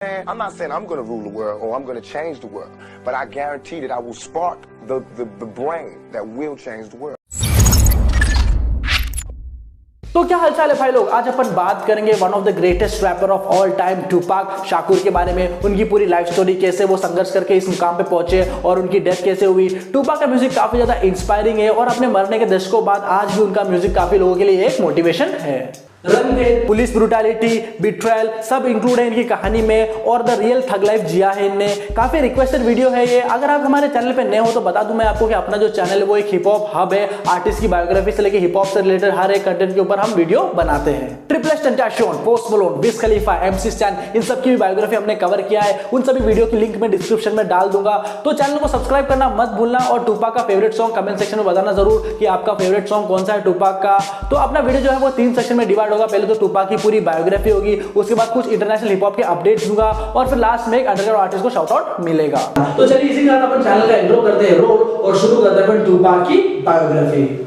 And I'm not saying I'm going to rule the world or I'm going to change the world, but I guarantee that I will spark the brain that will change the world. तो क्या हालचाल है भाई लोग। आज अपन बात करेंगे one of the greatest rapper of all time Tupac Shakur के बारे में, उनकी पूरी लाइफ स्टोरी, कैसे वो संघर्ष करके इस मुकाम पे पहुंचे और उनकी डेथ कैसे हुई। टूपाक का म्यूजिक काफी ज्यादा इंस्पायरिंग है और अपने मरने के दशकों बाद आज भी उनका म्यूजिक काफी लोगों के लिए एक मोटिवेशन है। रंगभेद, पुलिस ब्रूटैलिटी, बिट्रेयल सब इंक्लूड है इनकी कहानी में और द रियल थग लाइफ जिया है इनने। काफी रिक्वेस्टेड वीडियो है ये। अगर आप हमारे चैनल पे नए हो तो बता दूं मैं आपको कि अपना जो चैनल है वो एक हिप हॉप हब है। आर्टिस्ट की बायोग्राफी से लेकर हिप हॉप से रिलेटेड हर एक कंटेंट के ऊपर हम वीडियो बनाते हैं। टेंटेशन, पोस्ट मलोन, विज खलीफा, MC स्टैन, इन सब की बायोग्राफी हमने कवर किया है। उन सभी वीडियो की लिंक मैं डिस्क्रिप्शन में डाल दूंगा, तो चैनल को सब्सक्राइब करना मत भूलना। और टूपाक का फेवरेट सॉन्ग कमेंट सेक्शन में बताना जरूर कि आपका फेवरेट सॉन्ग कौन सा है टूपाक का। तो अपना वीडियो जो है वो 3 सेक्शन में डिवाइड होगा। पहले तो टूपाक की पूरी बायोग्राफी होगी, उसके बाद कुछ इंटरनेशनल हिप हॉप के अपडेट्स दूंगा और फिर लास्ट में एक अंडरग्राउंड आर्टिस्ट को शाउट आउट मिलेगा। तो चलिए इसी के साथ अपन चैनल का इंट्रो करते हैं रोल और शुरू करते हैं टूपाक की बायोग्राफी।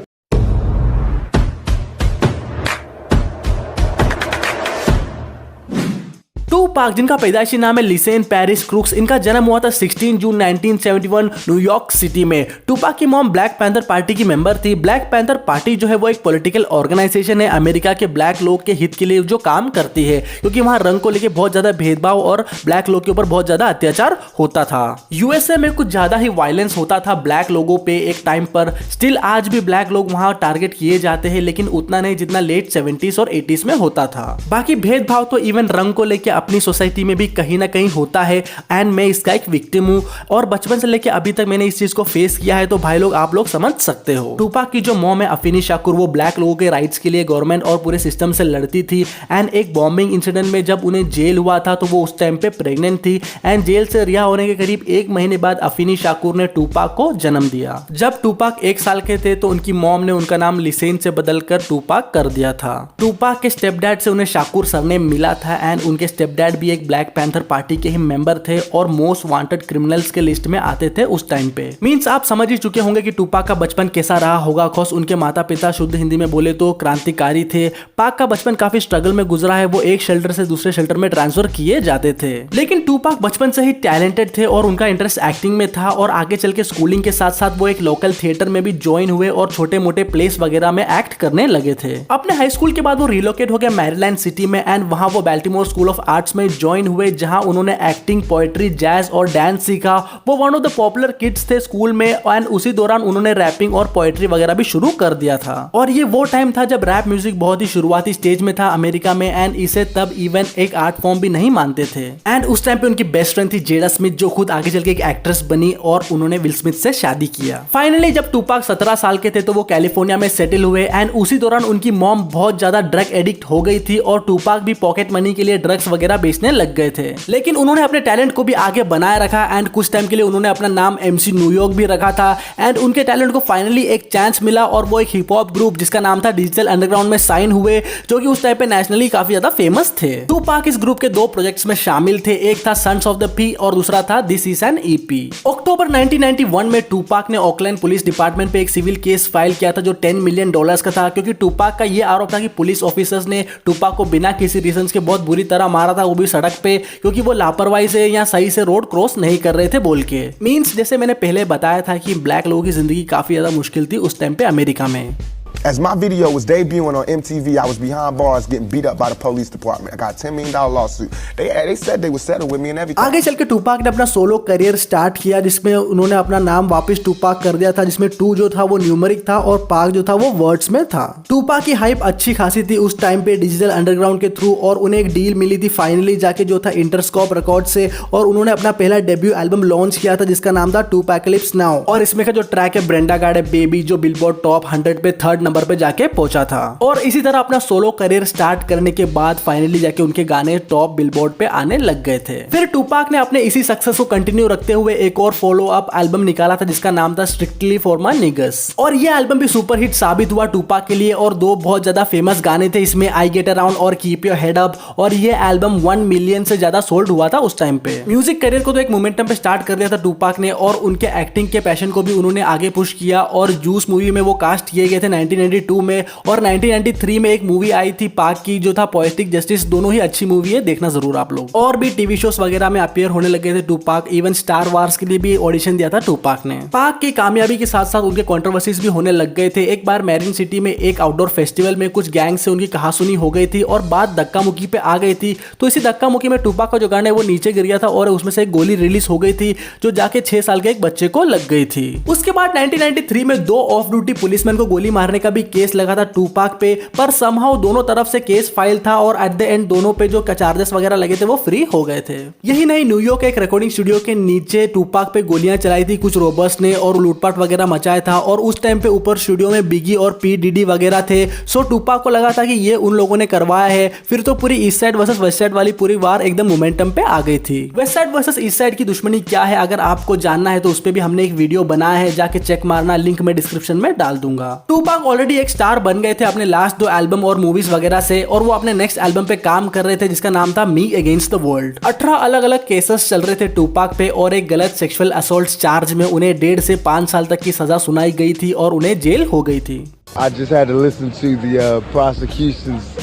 टूपाक, जिनका पैदाइशी नाम है लिसेन पेरिस क्रूक्स, इनका जन्म हुआ था 16 जून 1971 न्यूयॉर्क सिटी में। टूपाक की मॉम ब्लैक पैंथर पार्टी की मेंबर थी। ब्लैक पैंथर पार्टी जो है वो एक पॉलिटिकल ऑर्गेनाइजेशन है अमेरिका के ब्लैक लोग के हित के लिए जो काम करती है, क्योंकि वहां रंग को लेकर बहुत ज्यादा भेदभाव और ब्लैक लोग के ऊपर बहुत ज्यादा अत्याचार होता था। यूएसए में कुछ ज्यादा ही वायलेंस होता था ब्लैक लोगों पे एक टाइम पर। स्टिल आज भी ब्लैक लोग वहां टारगेट किए जाते हैं, लेकिन उतना नहीं जितना लेट 70s और 80s में होता था। बाकी भेदभाव तो इवन रंग को लेकर अपनी सोसाइटी में भी कहीं ना कहीं होता है एंड मैं इसका एक विक्टिम हूं और बचपन से लेके अभी तक मैंने इस चीज को फेस किया है। तो भाई लोग आप लोग समझ सकते हो। टूपाक की जो मॉम है अफीनी शाकुर, वो ब्लैक लोगों के राइट्स के लिए गवर्नमेंट और पूरे सिस्टम से लड़ती थी एंड एक बॉम्बिंग इंसिडेंट में जब उन्हें जेल हुआ था तो वो उस टाइम पे प्रेग्नेंट थी एंड जेल से रिहा होने के करीब 1 महीने बाद अफीनी शाकुर ने टूपाक को जन्म दिया। जब टूपाक 1 साल के थे तो उनकी मॉम ने उनका नाम लिसेन से बदलकर टूपाक कर दिया था। टूपाक के स्टेप डैड से उन्हें शाकुर सरनेम मिला था एंड उनके स्टेप डैड भी एक ब्लैक पैंथर पार्टी के ही मेंबर थे और मोस्ट वांटेड क्रिमिनल्स के लिस्ट में आते थे उस टाइम पे। मींस आप समझ ही चुके होंगे कि टूपाक का बचपन कैसा रहा होगा। कोर्स उनके माता पिता शुद्ध हिंदी में बोले तो क्रांतिकारी थे। पाक का बचपन काफी स्ट्रगल में गुजरा है। वो एक शेल्टर से दूसरे शेल्टर में ट्रांसफर किए जाते थे, लेकिन टूपाक बचपन से ही टैलेंटेड थे और उनका इंटरेस्ट एक्टिंग में था और आगे चल के स्कूलिंग के साथ साथ वो एक लोकल थिएटर में भी ज्वाइन हुए और छोटे मोटे प्लेस वगैरह में एक्ट करने लगे थे। अपने हाई स्कूल के बाद वो रिलोकेट हो गया मैरीलैंड सिटी में एंड वहां वो बैल्टीमोर स्कूल ऑफ आर्ट्स में ज्वाइन हुए, जहां उन्होंने एक्टिंग, पोएट्री, जैज और डांस सीखा। वो one of the popular kids थे स्कूल में एंड उसी दौरान उन्होंने रैपिंग और पोएट्री वगैरह भी शुरू कर दिया था। और ये वो टाइम था जब रैप म्यूजिक बहुत ही शुरुआती स्टेज में था अमेरिका में एंड इसे तब इवन एक आर्ट फॉर्म भी नहीं मानते थे। एंड उस टाइम पे उनकी बेस्ट फ्रेंड थी जेडा स्मिथ, जो खुद आगे चल के एक एक्ट्रेस बनी और उन्होंने विल स्मिथ से शादी किया। फाइनली जब टूपाक 17 साल के थे तो वो कैलिफोर्निया में सेटल हुए एंड उसी दौरान उनकी मॉम बहुत ज्यादा ड्रग एडिक्ट हो गई थी और टूपाक भी पॉकेट मनी के लिए ड्रग्स वगैरह बेचने लग गए थे। लेकिन उन्होंने अपने टैलेंट को भी आगे बनाए रखा एंड कुछ टाइम के लिए उन्होंने अपना नाम MC न्यूयॉर्क भी रखा था एंड उनके टैलेंट को फाइनली एक चांस मिला और वो एक हिप हॉप ग्रुप जिसका नाम था डिजिटल अंडरग्राउंड में साइन हुए, जो कि उस टाइम पे नेशनली काफी ज्यादा फेमस थे। टूपाक इस ग्रुप के 2 प्रोजेक्ट्स में शामिल थे, एक था सन्स ऑफ द पी और दूसरा था दिस इज एन EP। अक्टूबर 1991 में टूपाक ने ऑकलैंड पुलिस डिपार्टमेंट पे एक सिविल केस फाइल किया था जो $10 मिलियन का था, क्योंकि टूपाक का ये आरोप था कि पुलिस ऑफिसर्स ने टूपाक को बिना किसी रीजन के बहुत बुरी तरह मारा था, वो भी सड़क पे, क्योंकि वो लापरवाही से या सही से रोड क्रॉस नहीं कर रहे थे बोल के। मींस जैसे मैंने पहले बताया था कि ब्लैक लोगों की जिंदगी काफी ज्यादा मुश्किल थी उस टाइम पे अमेरिका में। As my video was debuting on MTV, I was behind bars getting beat up by the police department. I got a $10 million lawsuit. They said they would settle with me and everything. आगे चल के Tupac ने अपना solo career start किया, जिसमें उन्होंने अपना नाम वापस टूपाक कर दिया था, जिसमें 2 जो था वो न्यूमेरिक था और पाक जो था वो वर्ड्स में था। टूपाक की हाइप अच्छी खासी थी उस टाइम पे डिजिटल अंडरग्राउंड के थ्रू और उन्हें एक डील मिली थी फाइनली जाके जो था इंटरस्कोप रिकॉर्ड से, और उन्होंने अपना पहला डेब्यू एल्बम लॉन्च किया था जिसका नाम था टूपैकलिप्स नाउ। और इसमें का जो ट्रैक है ब्रेंडा गार्ड है बेबी, जो बिलबोर्ड टॉप 100 पे 3rd नंबर पे जाके पहुंचा था। और इसी तरह अपना सोलो करियर स्टार्ट करने के बाद फाइनली जाके उनके गाने टॉप बिलबोर्ड पे आने लग गए थे। फिर टूपाक ने अपने इसी सक्सेस को कंटिन्यू रखते हुए एक और फॉलो अप एल्बम निकाला था जिसका नाम था स्ट्रिक्टली फॉर माय निगस, और ये एल्बम भी सुपर हिट साबित हुआ टूपाक के लिए। और 2 बहुत ज्यादा फेमस गाने थे इसमें, आई गेट अराउंड और कीप योर हेड अप, और ये एल्बम 1 मिलियन से ज्यादा सोल्ड हुआ था उस टाइम पे। म्यूजिक करियर को तो एक मोमेंटम पे स्टार्ट कर दिया था टूपाक ने और उनके एक्टिंग के पैशन को भी उन्होंने आगे पुश किया और जूस मूवी में वो कास्ट किए गए थे 1992 में, और 1993 में एक मूवी आई थी पाक की जो था पोएटिक जस्टिस। दोनों ही अच्छी मूवी है, देखना जरूर आप लोग। और भी टीवी शोज वगैरह में अपीयर होने लगे थे टूपाक, इवन स्टार वार्स के लिए भी ऑडिशन दिया था टूपाक ने। पाक की कामयाबी के साथ साथ उनके कंट्रोवर्सीज भी होने लग गए थे। एक बार मैरिन सिटी में एक आउटडोर फेस्टिवल में कुछ गैंग से उनकी कहासुनी हो गई थी और बात धक्का मुक्की पे आ गई थी। तो इसी धक्का मुक्की में टूपाक का जो गाना है वो नीचे गिर गया था और उसमें से एक गोली रिलीज हो गई थी जो जाके 6 साल के एक बच्चे को लग गई थी। उसके बाद 1993 में 2 ऑफ ड्यूटी पुलिसमैन को गोली मारने का भी केस लगा था टूपाक पे, पर समहाउ दोनों तरफ से केस फाइल था और एट द एंड दोनों पे जो चार्जेस वगैरह लगे थे वो फ्री हो गए थे। यही नहीं, न्यूयॉर्क एक रिकॉर्डिंग स्टूडियो के नीचे टूपाक पे गोलियां चलाई थी कुछ रोबर्स ने और लूटपाट वगैरह मचाया था। और उस टाइम पे ऊपर स्टूडियो में बिगी और पी डीडी वगैरह थे। सो टूपाक को लगा था कि ये उन लोगों ने करवाया है। फिर तो पूरी east side versus west side वाली पूरी वार एकदम मोमेंटम पे आ गई थी। West side versus east side की दुश्मनी क्या है अगर आपको जानना है तो उस पे भी हमने एक वीडियो बनाया है, जाके चेक मारना, लिंक मैं डिस्क्रिप्शन में डाल दूंगा। टूपाक ऑलरेडी एक स्टार बन गए थे अपने लास्ट 2 एल्बम और मूवीज वगैरह से, और वो अपने नेक्स्ट एल्बम पे काम कर रहे थे जिसका नाम था मी अगेंस्ट द वर्ल्ड। 18 अलग अलग केसेस चल रहे थे टूपाक पे और एक गलत सेक्सुअल असॉल्ट चार्ज में उन्हें 1.5 से 5 साल तक की सजा सुनाई गई थी और उन्हें जेल हो गई थी। I just had to listen to the prosecution's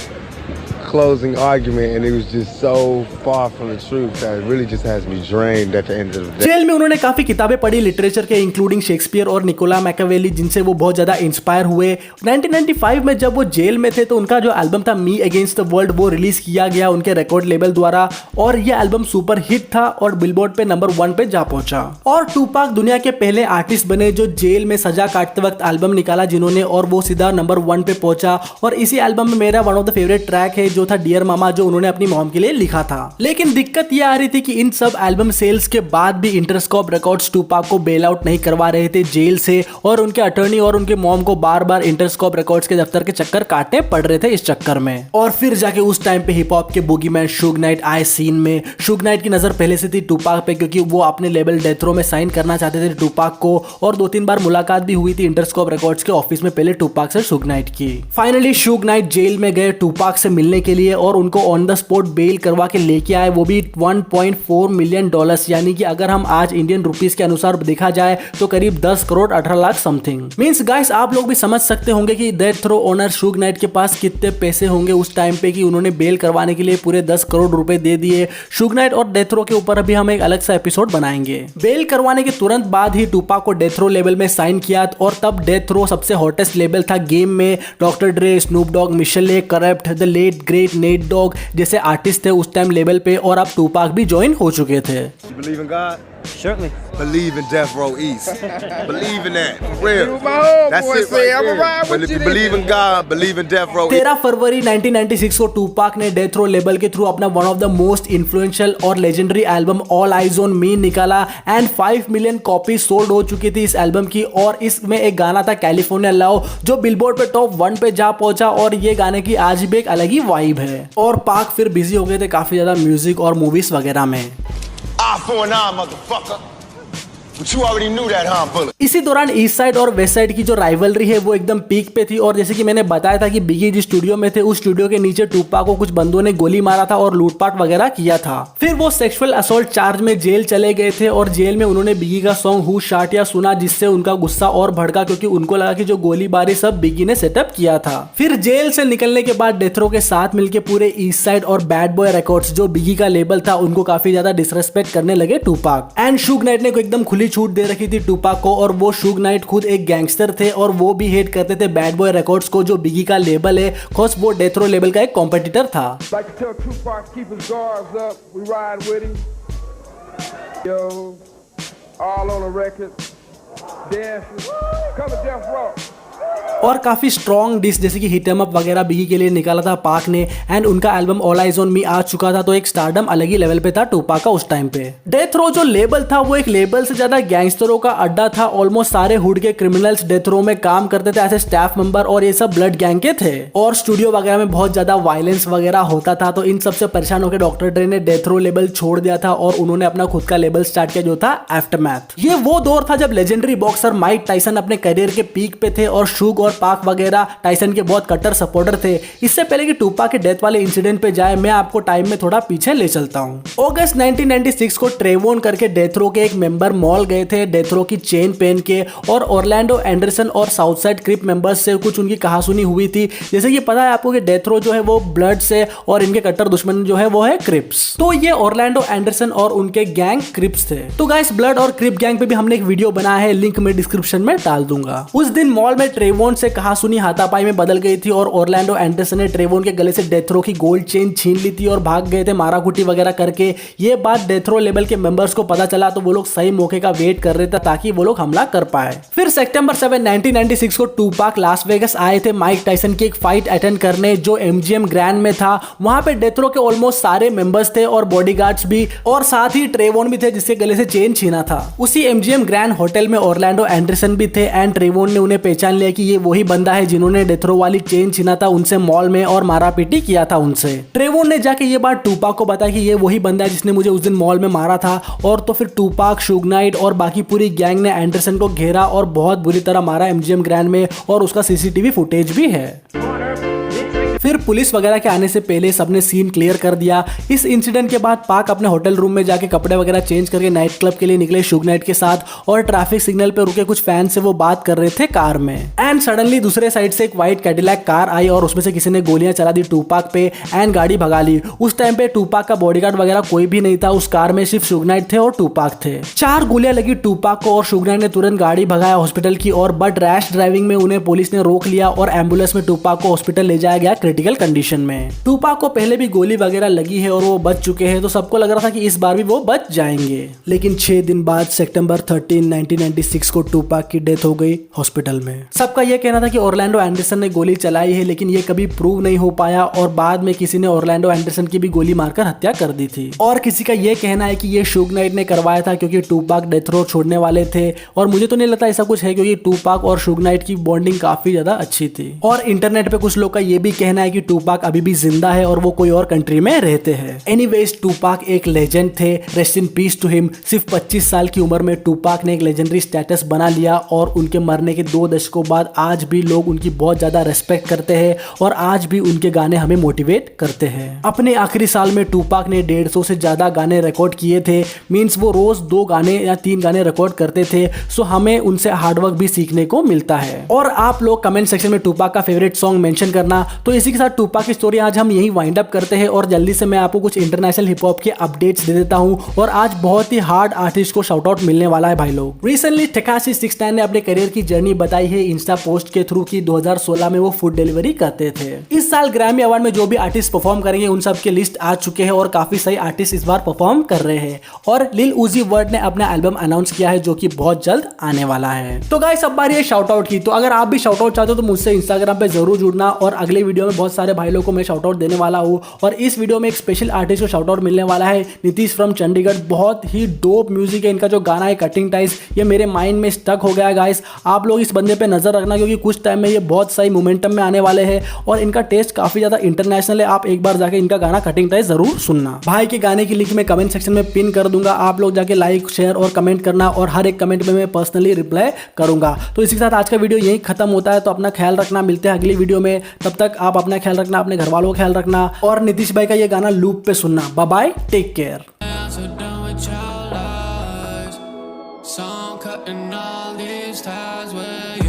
closing argument and it was just so far from the truth that it really just has me drained at the end of the day. जेल में उन्होंने काफी किताबें पढ़ी literature के, including Shakespeare और Niccolo Machiavelli, जिनसे वो बहुत ज्यादा इंस्पायर हुए। 1995 में जब वो जेल में थे तो उनका जो एल्बम था मी अगेंस्ट द वर्ल्ड वो रिलीज किया गया उनके रिकॉर्ड लेबल द्वारा, और ये एल्बम सुपर हिट था और बिलबोर्ड पे नंबर 1 पे जा पहुंचा। और टूपाक दुनिया के पहले आर्टिस्ट बने जो जेल में सजा काटते वक्त एल्बम निकाला जिन्होंने, और वो सीधा नंबर 1 पे पहुंचा। और इसी एल्बम में मेरा one of the favourite track है जो था डियर मामा, जो उन्होंने अपनी मॉम के लिए लिखा था। लेकिन दिक्कत ये आ रही थी कि इन सब एल्बम सेल्स के बाद भी इंटरस्कोप रिकॉर्ड्स टूपाक को बेल आउट नहीं करवा रहे थे जेल से, और उनके अटर्नी और उनके मॉम को बार बार इंटरस्कोप रिकॉर्ड्स के दफ्तर के चक्कर काटने पड़ रहे थे इस चक्कर में। और फिर जाके उस टाइम पे हिप हॉप के बुगीमैन शुग नाइट आए सीन में। शुग नाइट की नजर पहले से थी टूपाक पे क्योंकि वो अपने लेबल डेथ रो में साइन करना चाहते थे टूपाक को, और 2-3 बार मुलाकात भी हुई थी इंटरस्कोप रिकॉर्ड्स के ऑफिस में पहले टूपाक से शुग नाइट की। फाइनली शुग नाइट जेल में गए टूपाक से मिलने के लिए और उनको ऑन द स्पॉट बेल करवा के लेके आए, वो भी $1.4 मिलियन, यानी कि अगर हम आज इंडियन रुपीस के अनुसार देखा जाए तो करीब 10 crore 18 lakh something. Means guys आप लोग भी समझ सकते होंगे कि डेथ रो ओनर शुग नाइट के पास कितने पैसे होंगे उस टाइम पे कि उन्होंने बेल करवाने के लिए पूरे 10 करोड़ रुपए दे दिए। शुग नाइट और डेथ रो के ऊपर अभी हम एक अलग सा एपिसोड बनाएंगे। बेल करवाने के तुरंत बाद ही टूपाक को डेथ रो लेवल में साइन किया, और तब डेथ रो सबसे हॉटेस्ट लेवल था गेम में। Doctor Dre, Snoop Dogg, Michel'le, Kurupt, the late great Nate Dogg जैसे आर्टिस्ट थे उस टाइम लेवल पे, और अब टूपाक भी ज्वाइन हो चुके थे। You believe in God? Certainly. Believe in Death Row East. Believe in that. For real. My old That's boy it say, right "I'ma there. ride But with if you you believe in God, believe in Death Row East. 13 फरवरी 1996 को Tupac ने death row label के through अपना one of the most influential और legendary album all eyes on me निकाला, and 5 million copy sold हो चुकी थी इस एल्बम की। और इसमें एक गाना था कैलिफोर्निया लव जो बिलबोर्ड पे टॉप 1 पे जा पहुंचा, और ये गाने की आज भी एक अलग ही वाइब है। और पाक फिर बिजी हो गए थे काफी ज्यादा म्यूजिक और मूवीज वगैरह में। Eye for an eye, motherfucker. But you already knew that, huh, bullet? इसी दौरान ईस्ट साइड और वेस्ट साइड की जो राइवलरी है वो एकदम पीक पे थी, और जैसे कि मैंने बताया था कि बिगी जिस स्टूडियो में थे उस स्टूडियो के नीचे टूपाक को कुछ बंदों ने गोली मारा था और लूटपाट वगैरह किया था। फिर वो सेक्सुअल असॉल्ट चार्ज में जेल चले गए थे, और जेल में उन्होंने बिगी का सॉन्ग हु शॉट या सुना, जिससे उनका गुस्सा और भड़का क्योंकि उनको लगा कि जो गोलीबारी सब बिगी ने सेटअप किया था। फिर जेल से निकलने के बाद डेथ रो के साथ मिलकर पूरे ईस्ट साइड और बैड बॉय रिकॉर्ड्स जो बिगी का लेबल था उनको काफी ज्यादा डिसरेस्पेक्ट करने लगे टूपाक। एंड शुग नाइट ने एकदम खुली छूट दे रखी थी टूपाक को, और वो शुग नाइट खुद एक गैंगस्टर थे और वो भी हेट करते थे बैड बॉय रिकॉर्ड्स को जो बिगी का लेबल है, खास वो डेथ रो लेबल का एक कॉम्पिटिटर था। Like to tell Tupac keep his guards up, we ride with him. Yo, all on the record, dancing, come to Death Row. और काफी स्ट्रॉन्ग डिस जैसे कि हिट एम अप वगैरह बिगी के लिए निकाला था पाक ने, एंड उनका album all eyes on me आ चुका था, तो एक स्टारडम अलग ही लेवल पे था टूपाक का उस टाइम पे। डेथ रो जो लेबल था वो एक लेबल से ज्यादा गैंगस्टरों का अड्डा था। ऑलमोस्ट सारे हुड के क्रिमिनल्स डेथ रो में काम करते थे एज ए स्टाफ मेंबर, और ये सब ब्लड गैंग के थे, और स्टूडियो वगैरह में बहुत ज्यादा वायलेंस वगैरह होता था। तो इन सबसे परेशान होकर डॉक्टर ड्रे ने डेथ रो लेबल छोड़ दिया था और उन्होंने अपना खुद का लेबल स्टार्ट किया जो था आफ्टरमैथ। ये वो दौर था जब लेजेंडरी बॉक्सर माइक टाइसन अपने करियर के पीक पे थे और शुग और पाक वगैरह टाइसन के बहुत कट्टर सपोर्टर थे। इससे पहले कि टूपाक के डेथ वाले इंसिडेंट पे जाए, मैं आपको टाइम में थोड़ा पीछे ले चलता हूं। अगस्त 1996 को ट्रेवोन करके डेथ रो के एक मेंबर मॉल गए थे डेथ रो की चेन पहन के, और ऑरलैंडो एंडरसन और साउथसाइड क्रिप मेंबर्स से कुछ उनकी कहासुनी हुई थी। जैसे कि पता है आपको कि डेथ रो जो है वो ब्लड से, और इनके कट्टर दुश्मन जो है वो है क्रिप्स। तो ये ऑरलैंडो एंडरसन और उनके गैंग क्रिप्स थे। तो गाइस ब्लड और क्रिप गैंग पे भी हमने एक वीडियो बनाया है, लिंक मैं डिस्क्रिप्शन में डाल दूंगा। उस दिन मॉल में ट्रेवोन से कहासुनी हाथापाई में बदल गई थी और ऑरलैंडो एंडरसन ने ट्रेवोन के गले से डेथ रो की गोल्ड चेन छीन ली थी और भाग गए थे माराकुटी वगैरह करके। ये बात डेथ रो लेवल के मेंबर्स को पता चला तो वो लोग सही मौके का वेट कर रहे थे ताकि वो लोग हमला कर पाए। फिर सितंबर 7, 1996 को टूपाक लास वेगस आए थे माइक टाइसन की एक फाइट अटेंड करने जो MGM ग्रैंड में था। वहां पे डेथ रो के ऑलमोस्ट सारे मेंबर्स थे और बॉडीगार्ड्स भी, और साथ ही ट्रेवोन भी थे जिसके गले से चेन छीना था। उसी MGM ग्रैंड होटल में ऑरलैंडो एंडरसन भी थे एंड ट्रेवोन ने उन्हें पहचान लिया कि ये वही बंदा है जिन्होंने डेथ रो वाली चेन छीना था उनसे मॉल में और मारापीटी किया था उनसे। ट्रेवोन ने जाके ये बात टूपाक को बताया कि ये वही बंदा है जिसने मुझे उस दिन मॉल में मारा था। और तो फिर टूपाक, शुग नाइट और बाकी पूरी गैंग ने एंडरसन को घेरा और बहुत बुरी तरह मारा MGM ग्रैंड में, और उसका CCTV फुटेज भी है। फिर पुलिस वगैरह के आने से पहले सबने सीन क्लियर कर दिया। इस इंसिडेंट के बाद पाक अपने होटल रूम में जाके कपड़े वगैरह चेंज करके नाइट क्लब के लिए निकले शुग नाइट के साथ, और ट्रैफिक सिग्नल पे रुके कुछ फैन से वो बात कर रहे थे कार में। एंड सडनली दूसरे साइड से एक व्हाइट कैडिलैक कार आई और उसमें से किसी ने गोलियां चला दी टूपाक पे एंड गाड़ी भगा ली। उस टाइम पे टूपाक का बॉडीगार्ड वगैरह कोई भी नहीं था, उस कार में सिर्फ शुग नाइट थे और टूपाक थे। 4 गोलियां लगी टूपाक को और शुग नाइट ने तुरंत गाड़ी भगाया हॉस्पिटल की ओर, बट रैश ड्राइविंग में उन्हें पुलिस ने रोक लिया और एम्बुलेंस में टूपाक को हॉस्पिटल ले जाया गया क्रिटिकल कंडीशन में। टूपाक को पहले भी गोली वगैरह लगी है और वो बच चुके हैं, तो सबको लग रहा था कि इस बार भी वो बच जाएंगे। लेकिन 6 दिन बाद सितंबर 13, 1996 को टूपाक की डेथ हो गई हॉस्पिटल में। सबका यह कहना था कि ऑरलैंडो एंडरसन ने गोली चलाई है, लेकिन ये कभी प्रूव नहीं हो पाया और बाद में किसी ने ऑरलैंडो एंडरसन की भी गोली मारकर हत्या कर दी थी। और किसी का यह कहना है कि ये शुग नाइट ने करवाया था क्योंकि टूपाक डेथ रो छोड़ने वाले थे, और मुझे तो नहीं लगता ऐसा कुछ है क्योंकि टूपाक और शुग नाइट की बॉन्डिंग काफी ज्यादा अच्छी थी। और इंटरनेट पे कुछ लोग का ये भी कहना है कि टूपाक अभी भी जिंदा है और वो कोई और कंट्री में रहते हैं। एनीवेज टूपाक एक लेजेंड थे, rest in peace to him. सिर्फ 25 साल की उम्र में टूपाक ने एक लेजेंडरी स्टेटस बना लिया और उनके मरने के 2 दशकों बाद आज भी लोग उनकी बहुत ज्यादा रेस्पेक्ट करते हैं और आज भी उनके गाने हमें मोटिवेट करते हैं। अपने आखिरी साल में टूपाक ने 150 से ज्यादा गाने रिकॉर्ड किए थे, मींस वो रोज 2 गाने या 3 गाने रिकॉर्ड करते थे। सो हमें उनसे हार्डवर्क भी सीखने को मिलता है। और आप लोग कमेंट सेक्शन में टूपाक का फेवरेट सॉन्ग मेंशन करना। तो इसी के साथ टूपाक की स्टोरी आज हम यही वाइंड अप करते हैं और जल्दी से मैं आपको कुछ इंटरनेशनल हिप हॉप के अपडेट्स दे देता हूं। और आज बहुत ही हार्ड आर्टिस्ट को शाउट आउट मिलने वाला है भाई लोग। रिसेंटली टेकाशी 69 ने अपने करियर की जर्नी बताई है इंस्टा पोस्ट के थ्रू की 2016 में वो फूड डिलीवरी करते थे। इस साल ग्रैमी अवार्ड में जो भी आर्टिस्ट परफॉर्म करेंगे उन सब के लिस्ट आ चुके हैं और काफी सही आर्टिस्ट इस बार परफॉर्म कर रहे हैं। और लिल उजी वर्ड ने अपना एल्बम अनाउंस किया है जो कि बहुत जल्द आने वाला है। तो गाइस अब बारी है शाउट आउट की। तो अगर आप भी शाउट आउट चाहते हो तो मुझसे इंस्टाग्राम पे जरूर जुड़ना और अगले वीडियो में बहुत सारे भाई लोगों को मैं शाउट आउट देने वाला हूँ। और इस वीडियो में एक स्पेशल आर्टिस्ट को शाउट आउट मिलने वाला है, नीतीश फ्रॉम चंडीगढ़। बहुत ही डोप म्यूजिक है इनका, जो गाना है कटिंग टाइस, ये मेरे माइंड में स्टक हो गया गाइस। आप लोग इस बंदे पे नजर रखना क्योंकि कुछ टाइम में ये बहुत सही मोमेंटम में आने वाले हैं और इनका टेस्ट काफी ज्यादा इंटरनेशनल है। आप एक बार जाके इनका गाना कटिंग टाइस जरूर सुनना। भाई के गाने की लिंक मैं कमेंट सेक्शन में पिन कर दूंगा, आप लोग जाके लाइक, शेयर और कमेंट करना और हर एक कमेंट में मैं पर्सनली रिप्लाई करूंगा। तो इसी के साथ आज का वीडियो यही खत्म होता है। तो अपना ख्याल रखना, मिलते हैं अगली वीडियो में। तब तक आप अपना ख्याल रखना, अपने घर वालों का ख्याल रखना और नीतीश भाई का ये गाना लूप पे सुनना। Bye bye, take care. So I'm cutting all these ties with you.